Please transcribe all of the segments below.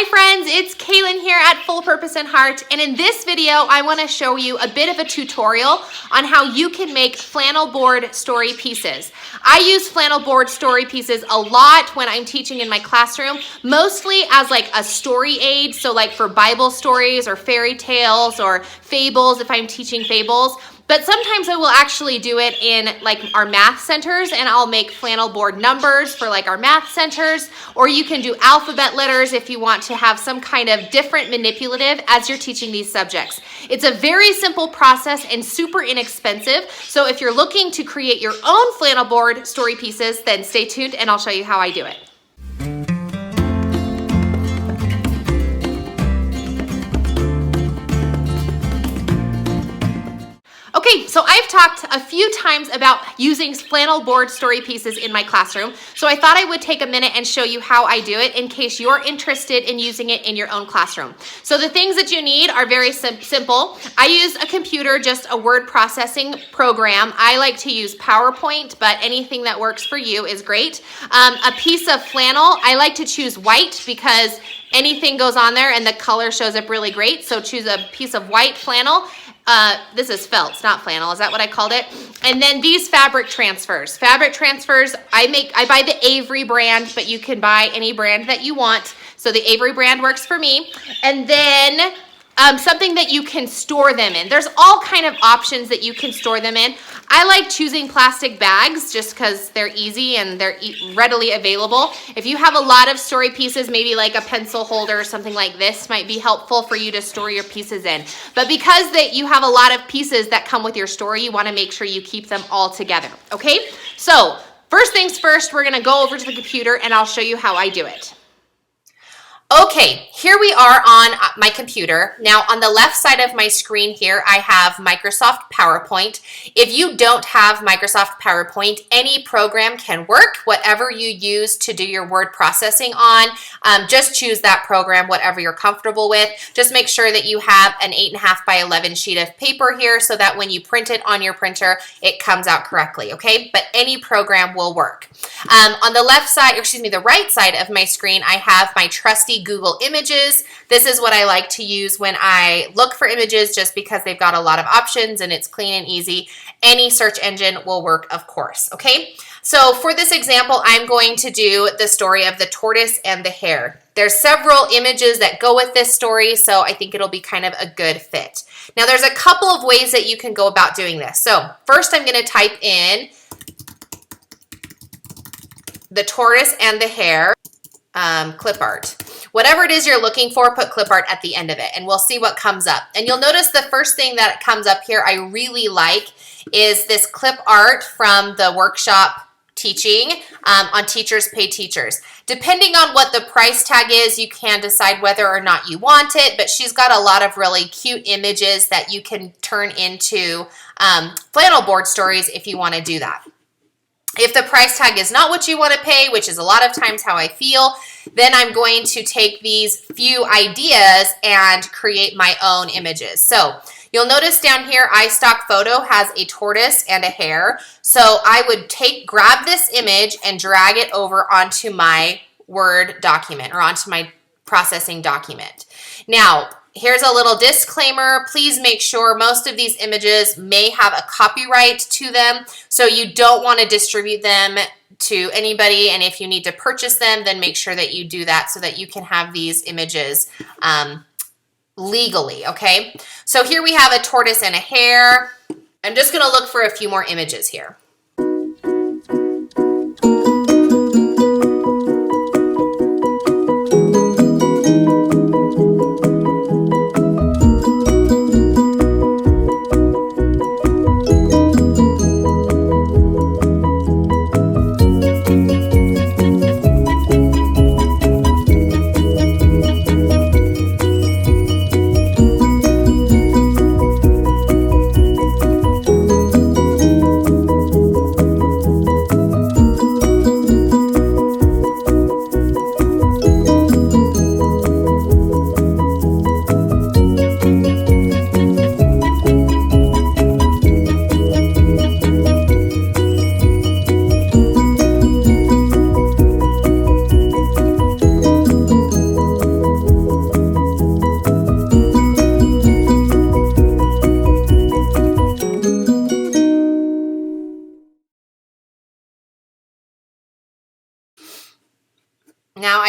Hi friends, it's Kaylin here at Full Purpose and Heart, and in this video I want to show you a bit of a tutorial on how you can make flannel board story pieces. I use flannel board story pieces a lot when I'm teaching in my classroom, mostly as like a story aid, so like for Bible stories or fairy tales or fables if I'm teaching fables. But sometimes I will actually do it in like our math centers, and I'll make flannel board numbers for like our math centers, or you can do alphabet letters if you want to have some kind of different manipulative as you're teaching these subjects. It's a very simple process and super inexpensive. So if you're looking to create your own flannel board story pieces, then stay tuned and I'll show you how I do it. Okay, so I've talked a few times about using flannel board story pieces in my classroom, so I thought I would take a minute and show you how I do it in case you're interested in using it in your own classroom. So the things that you need are very simple. I use a computer, just a word processing program. I like to use PowerPoint, but anything that works for you is great. A piece of flannel. I like to choose white because anything goes on there and the color shows up really great, so choose a piece of white flannel. This is felt, it's not flannel. Is that what I called it? And then these fabric transfers. Fabric transfers, I buy the Avery brand, but you can buy any brand that you want. So the Avery brand works for me. And then something that you can store them in. There's all kind of options that you can store them in. I like choosing plastic bags just because they're easy and they're readily available. If you have a lot of story pieces, maybe like a pencil holder or something like this might be helpful for you to store your pieces in. But because you have a lot of pieces that come with your story, you want to make sure you keep them all together, okay? So first things first, we're going to go over to the computer and I'll show you how I do it. Okay, here we are on my computer. Now on the left side of my screen here, I have Microsoft PowerPoint. If you don't have Microsoft PowerPoint, any program can work. Whatever you use to do your word processing on, just choose that program, whatever you're comfortable with. Just make sure that you have an 8.5 by 11 sheet of paper here so that when you print it on your printer, it comes out correctly, okay? But any program will work. On the left side, or excuse me, the right side of my screen, I have my trusty Google Images. This is what I like to use when I look for images just because they've got a lot of options and it's clean and easy. Any search engine will work, of course, okay? So for this example, I'm going to do the story of the tortoise and the hare. There's several images that go with this story, so I think it'll be kind of a good fit. Now there's a couple of ways that you can go about doing this. So first I'm going to type in the tortoise and the hare clip art. Whatever it is you're looking for, put clip art at the end of it and we'll see what comes up. And you'll notice the first thing that comes up here I really like is this clip art from the workshop teaching on Teachers Pay Teachers. Depending on what the price tag is, you can decide whether or not you want it, but she's got a lot of really cute images that you can turn into flannel board stories if you want to do that. If the price tag is not what you want to pay, which is a lot of times how I feel, then I'm going to take these few ideas and create my own images. So you'll notice down here, iStock Photo has a tortoise and a hare. So I would grab this image and drag it over onto my Word document or onto my processing document. Now, here's a little disclaimer. Please make sure most of these images may have a copyright to them, so you don't want to distribute them to anybody, and if you need to purchase them, then make sure that you do that so that you can have these images legally, okay? So here we have a tortoise and a hare. I'm just going to look for a few more images here.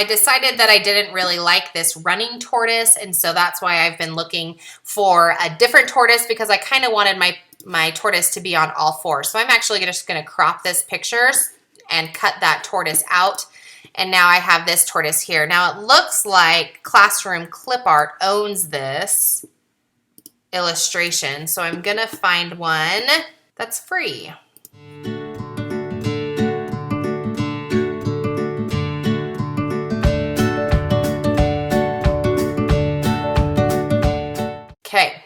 I decided that I didn't really like this running tortoise, and so that's why I've been looking for a different tortoise, because I kind of wanted my tortoise to be on all fours. So I'm actually just going to crop this picture and cut that tortoise out. And now I have this tortoise here. Now it looks like Classroom Clip Art owns this illustration, so I'm going to find one that's free. Okay.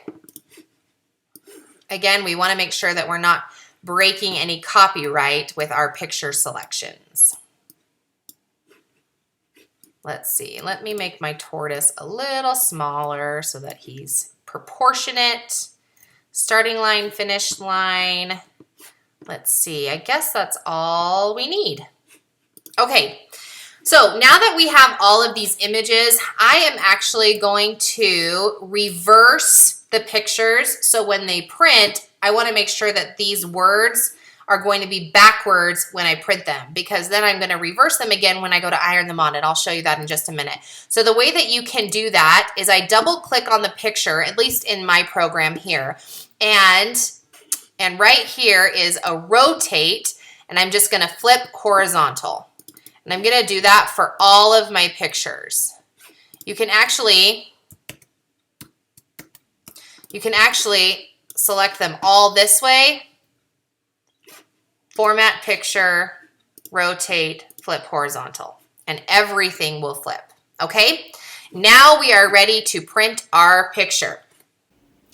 Again, we want to make sure that we're not breaking any copyright with our picture selections. Let's see. Let me make my tortoise a little smaller so that he's proportionate. Starting line, finish line. Let's see. I guess that's all we need. Okay. So now that we have all of these images, I am actually going to reverse the pictures. So when they print, I want to make sure that these words are going to be backwards when I print them, because then I'm going to reverse them again when I go to iron them on, and I'll show you that in just a minute. So the way that you can do that is I double click on the picture, at least in my program here, and right here is a rotate, and I'm just going to flip horizontal. And I'm going to do that for all of my pictures. You can actually select them all this way. Format picture, rotate, flip horizontal, and everything will flip. Okay? Now we are ready to print our picture.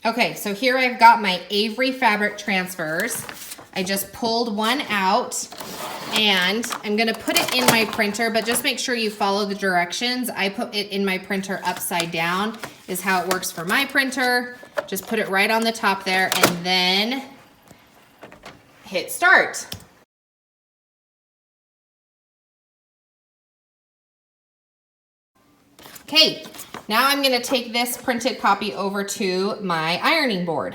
Okay, so here I've got my Avery fabric transfers. I just pulled one out, and I'm going to put it in my printer, but just make sure you follow the directions. I put it in my printer upside down is how it works for my printer. Just put it right on the top there, and then hit start. Okay, now I'm going to take this printed copy over to my ironing board.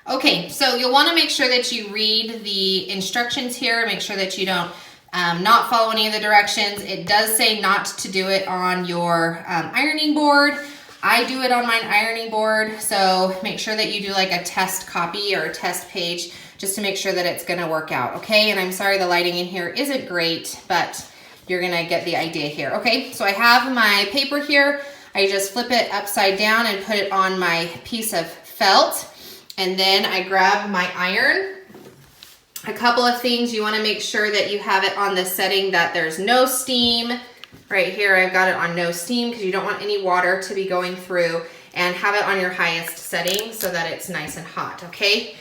Okay, so you'll want to make sure that you read the instructions here. Make sure that you don't not follow any of the directions. It does say not to do it on your ironing board. I do it on my ironing board, so make sure that you do like a test copy or a test page just to make sure that it's going to work out, okay? And I'm sorry the lighting in here isn't great, but you're going to get the idea here. Okay, so I have my paper here. I just flip it upside down and put it on my piece of felt. And then I grab my iron. A couple of things, you want to make sure that you have it on the setting that there's no steam. Right here I've got it on no steam because you don't want any water to be going through, and have it on your highest setting so that it's nice and hot, okay?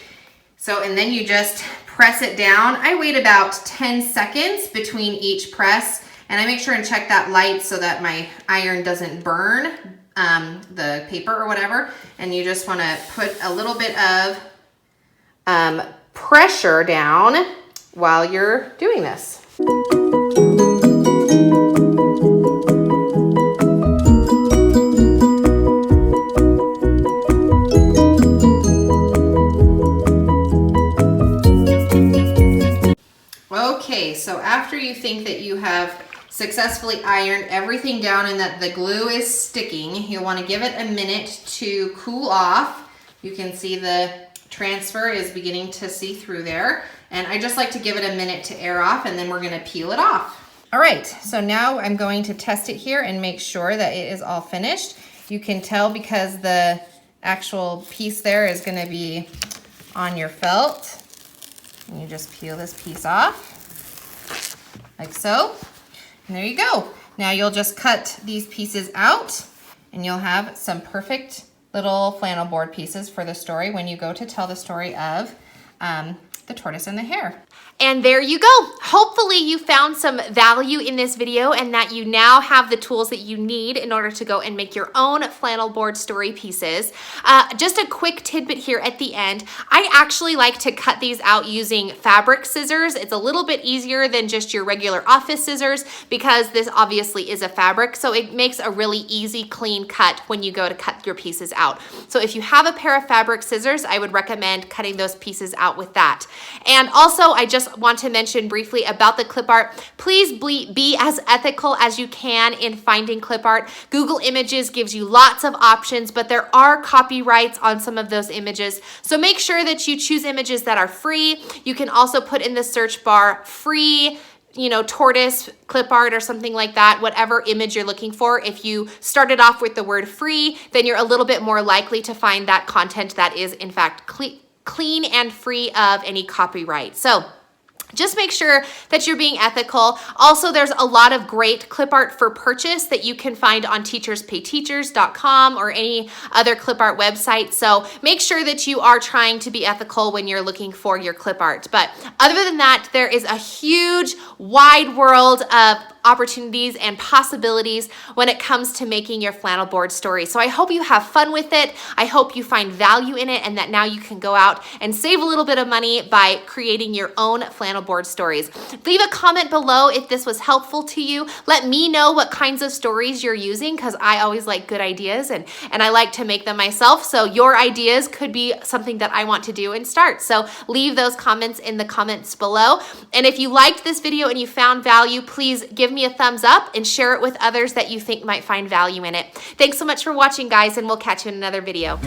So, and then you just press it down. I wait about 10 seconds between each press, and I make sure and check that light so that my iron doesn't burn the paper or whatever. And you just want to put a little bit of pressure down while you're doing this. Okay, so after you think that you have successfully ironed everything down and that the glue is sticking, you'll want to give it a minute to cool off. You can see the transfer is beginning to see through there, and I just like to give it a minute to air off, and then we're going to peel it off. All right, so now I'm going to test it here and make sure that it is all finished. You can tell because the actual piece there is going to be on your felt. And you just peel this piece off, like so. And there you go. Now you'll just cut these pieces out, and you'll have some perfect little flannel board pieces for the story when you go to tell the story of the tortoise and the hare. And there you go. Hopefully you found some value in this video and that you now have the tools that you need in order to go and make your own flannel board story pieces. Just a quick tidbit here at the end. I actually like to cut these out using fabric scissors. It's a little bit easier than just your regular office scissors because this obviously is a fabric, so it makes a really easy, clean cut when you go to cut your pieces out. So if you have a pair of fabric scissors, I would recommend cutting those pieces out with that. And also, I just want to mention briefly about the clip art. Please be as ethical as you can in finding clip art. Google Images gives you lots of options, but there are copyrights on some of those images. So make sure that you choose images that are free. You can also put in the search bar free, tortoise clip art or something like that, whatever image you're looking for. If you started off with the word free, then you're a little bit more likely to find that content that is in fact clean and free of any copyright. So just make sure that you're being ethical. Also, there's a lot of great clip art for purchase that you can find on teacherspayteachers.com or any other clip art website. So make sure that you are trying to be ethical when you're looking for your clip art. But other than that, there is a huge, wide world of opportunities and possibilities when it comes to making your flannel board story. So I hope you have fun with it. I hope you find value in it and that now you can go out and save a little bit of money by creating your own flannel board stories. Leave a comment below if this was helpful to you. Let me know what kinds of stories you're using, because I always like good ideas and I like to make them myself. So your ideas could be something that I want to do and start. So leave those comments in the comments below. And if you liked this video and you found value, please give me a thumbs up and share it with others that you think might find value in it. Thanks so much for watching, guys, and we'll catch you in another video.